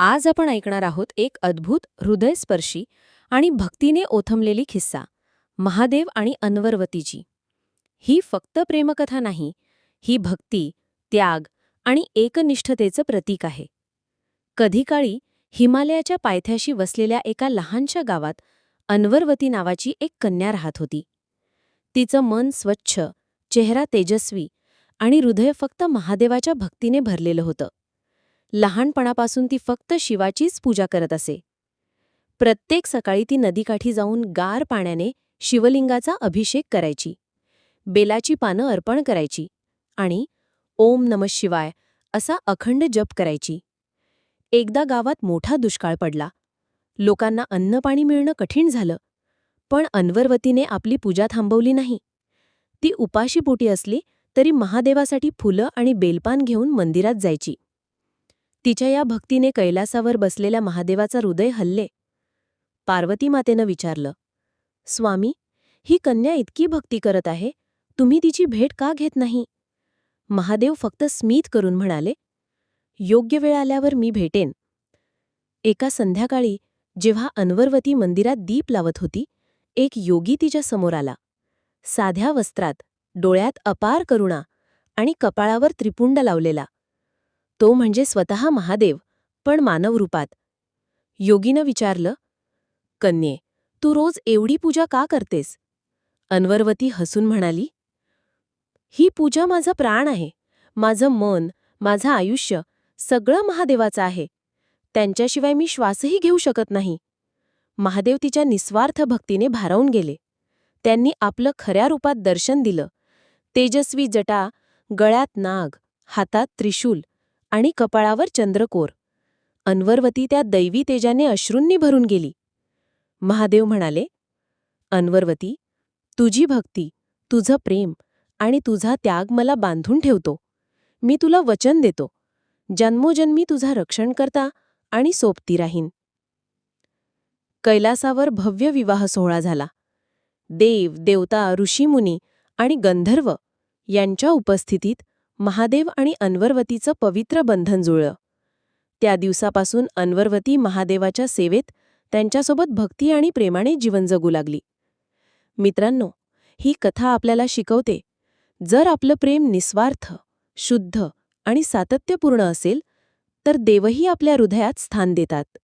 आज आपण ऐकणार आहोत एक अद्भुत हृदयस्पर्शी आणि भक्तीने ओथंबलेली किस्सा, महादेव आणि अन्वरवतीची. ही फक्त प्रेमकथा नाही, ही भक्ती, त्याग आणि एकनिष्ठतेचं प्रतीक आहे. कधी काळी हिमालयाच्या पायथ्याशी वसलेल्या एका लहानशा गावात अन्वरवती नावाची एक कन्या राहत होती. तिचं मन स्वच्छ, चेहरा तेजस्वी आणि हृदय फक्त महादेवाच्या भक्तीने भरलेलं होतं. लहानपणापासून ती फक्त शिवाचीच पूजा करत असे. प्रत्येक सकाळी ती नदीकाठी जाऊन गार पाण्याने शिवलिंगाचा अभिषेक करायची, बेलाची पानं अर्पण करायची आणि ओम नमः शिवाय असा अखंड जप करायची. एकदा गावात मोठा दुष्काळ पडला. लोकांना अन्नपाणी मिळणं कठीण झालं. पण अन्वरवतीने आपली पूजा थांबवली नाही. ती उपाशीपोटी असली तरी महादेवासाठी फुलं आणि बेलपान घेऊन मंदिरात जायची. तिच्या या भक्तीने कैलासावर बसलेल्या महादेवाचा हृदय हलले. पार्वती मातेनं विचारलं, स्वामी, ही कन्या इतकी भक्ती करत आहे, तुम्ही तिची भेट का घेत नाही? महादेव फक्त स्मित करून म्हणाले, योग्य वेळ आल्यावर मी भेटेन. एका संध्याकाळी जेव्हा अन्वरवती मंदिरात दीप लावत होती, एक योगी तिच्या समोर आला. साध्या वस्त्रात, डोळ्यात अपार करुणा आणि कपाळावर त्रिपुंड लावलेला. तो म्हणजे स्वतः महादेव, पण मानव रूपात. योगीनं विचारलं, कन्ये, तू रोज एवढी पूजा का करतेस? अन्वरवती हसून म्हणाली, ही पूजा माझा प्राण आहे. माझं मन, माझं आयुष्य सगळं महादेवाचं आहे. त्यांच्याशिवाय मी श्वासही घेऊ शकत नाही. महादेव तिच्या निस्वार्थ भक्तीने भारावून गेले. त्यांनी आपलं खऱ्या रूपात दर्शन दिलं. तेजस्वी जटा, गळ्यात नाग, हातात त्रिशूल आणि कपाळावर चंद्रकोर. अन्वरवती त्या दैवी तेजाने अश्रूंनी भरून गेली. महादेव म्हणाले, अन्वरवती, तुझी भक्ती, तुझं प्रेम आणि तुझा त्याग मला बांधून ठेवतो. मी तुला वचन देतो, जन्मोजन्मी तुझा रक्षणकर्ता आणि सोबती राहीन. कैलासावर भव्य विवाह सोहळा झाला. देव, देवता, ऋषीमुनी आणि गंधर्व यांच्या उपस्थितीत महादेव आणि अन्वरवतीचं पवित्र बंधन जुळलं. त्या दिवसापासून अन्वरवती महादेवाच्या सेवेत त्यांच्यासोबत भक्ती आणि प्रेमाने जीवन जगू लागली. मित्रांनो, ही कथा आपल्याला शिकवते, जर आपलं प्रेम निस्वार्थ, शुद्ध आणि सातत्यपूर्ण असेल, तर देवही आपल्या हृदयात स्थान देतात.